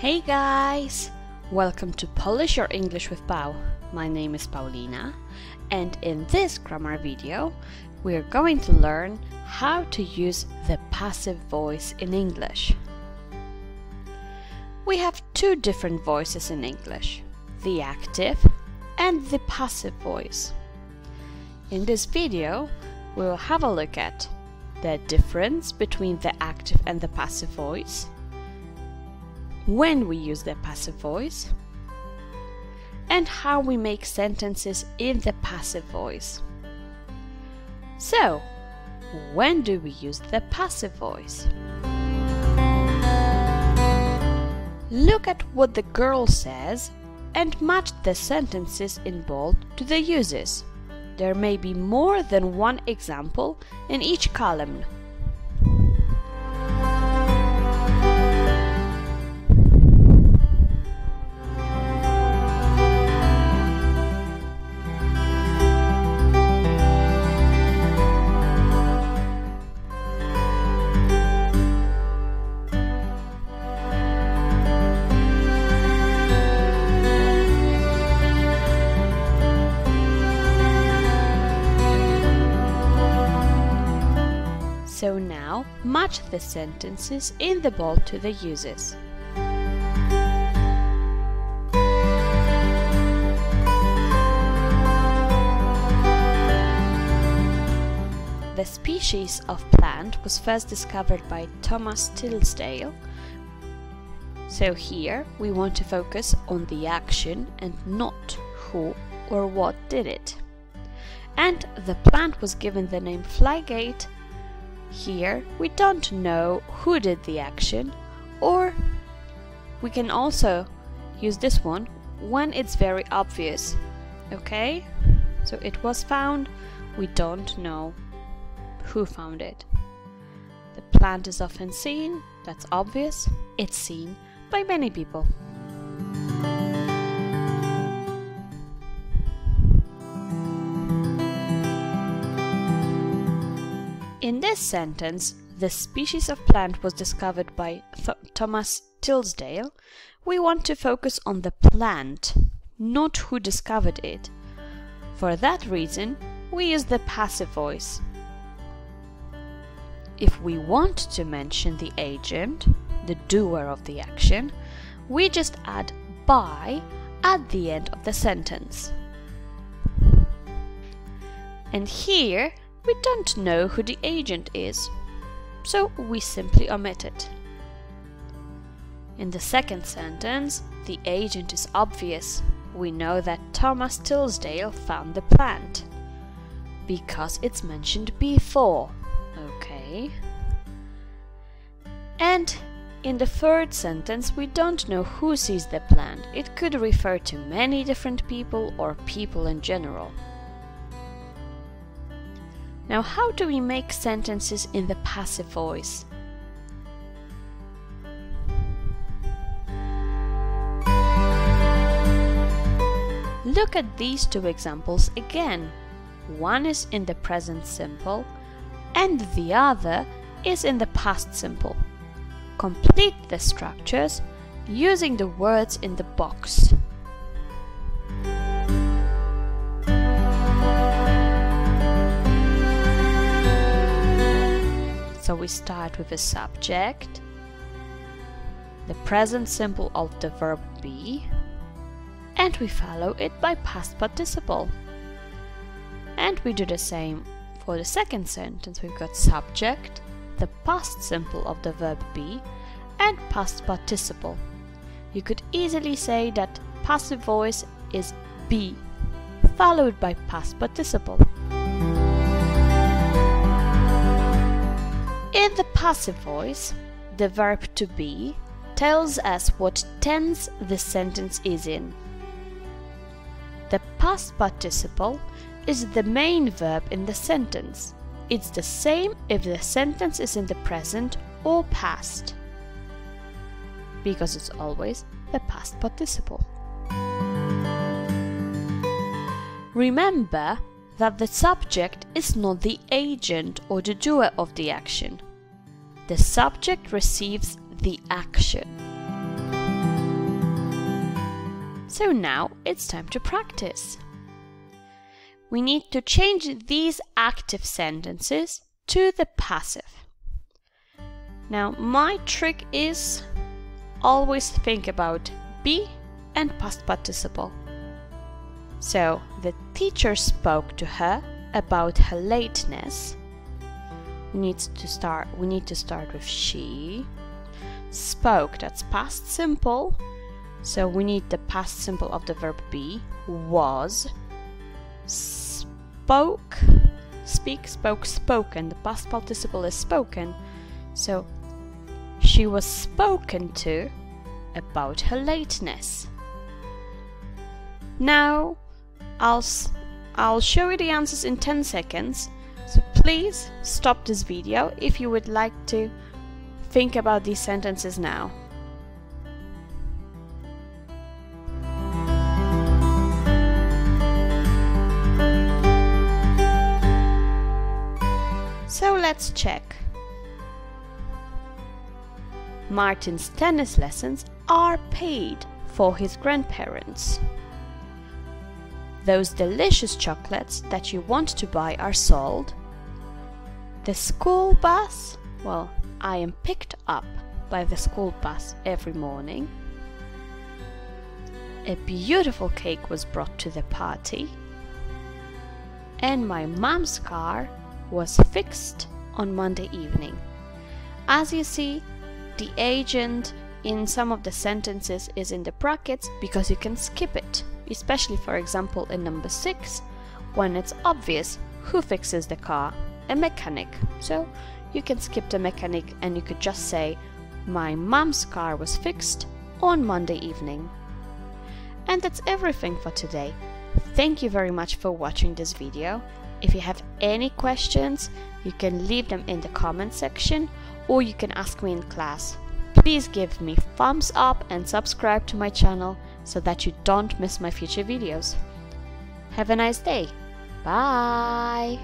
Hey guys! Welcome to Polish Your English with Pau. My name is Paulina, and in this grammar video we're going to learn how to use the passive voice in English. We have two different voices in English, the active and the passive voice. In this video we'll have a look at the difference between the active and the passive voice, when we use the passive voice, and how we make sentences in the passive voice. So, when do we use the passive voice? Look at what the girl says and match the sentences in bold to the uses. There may be more than one example in each column. So now, match the sentences in the bold to the uses. The species of plant was first discovered by Thomas Tilsdale. So here we want to focus on the action and not who or what did it. And the plant was given the name flygate. Here we don't know who did the action, or we can also use this one when it's very obvious. Okay? So it was found, we don't know who found it. The plant is often seen, that's obvious, it's seen by many people. In this sentence, the species of plant was discovered by Thomas Tilsdale. We want to focus on the plant, not who discovered it. For that reason, we use the passive voice. If we want to mention the agent, the doer of the action, we just add by at the end of the sentence. And here, we don't know who the agent is, so we simply omit it. In the second sentence, the agent is obvious. We know that Thomas Tilsdale found the plant, because it's mentioned before. Okay. And in the third sentence, we don't know who sees the plant. It could refer to many different people or people in general. Now, how do we make sentences in the passive voice? Look at these two examples again. One is in the present simple and the other is in the past simple. Complete the structures using the words in the box. So we start with a subject, the present simple of the verb be, and we follow it by past participle. And we do the same for the second sentence. We've got subject, the past simple of the verb be, and past participle. You could easily say that passive voice is be, followed by past participle. In the passive voice, the verb to be tells us what tense the sentence is in. The past participle is the main verb in the sentence. It's the same if the sentence is in the present or past, because it's always the past participle. Remember that the subject is not the agent or the doer of the action. The subject receives the action. So now it's time to practice. We need to change these active sentences to the passive. Now, my trick is always think about be and past participle. So, the teacher spoke to her about her lateness. We need to start with she. Spoke, that's past simple. So we need the past simple of the verb be. Was. Spoke. Speak, spoke, spoken. The past participle is spoken. So she was spoken to about her lateness. Now I'll show you the answers in 10 seconds. So please stop this video if you would like to think about these sentences now. So let's check. Martin's tennis lessons are paid for his grandparents. Those delicious chocolates that you want to buy are sold. The school bus, well, I am picked up by the school bus every morning. A beautiful cake was brought to the party. And my mom's car was fixed on Monday evening. As you see, the agent in some of the sentences is in the brackets because you can skip it, especially for example in number 6 when it's obvious who fixes the car, a mechanic. So you can skip the mechanic and you could just say my mom's car was fixed on Monday evening. And that's everything for today. Thank you very much for watching this video. If you have any questions, you can leave them in the comment section or you can ask me in class. Please give me thumbs up and subscribe to my channel so that you don't miss my future videos. Have a nice day. Bye!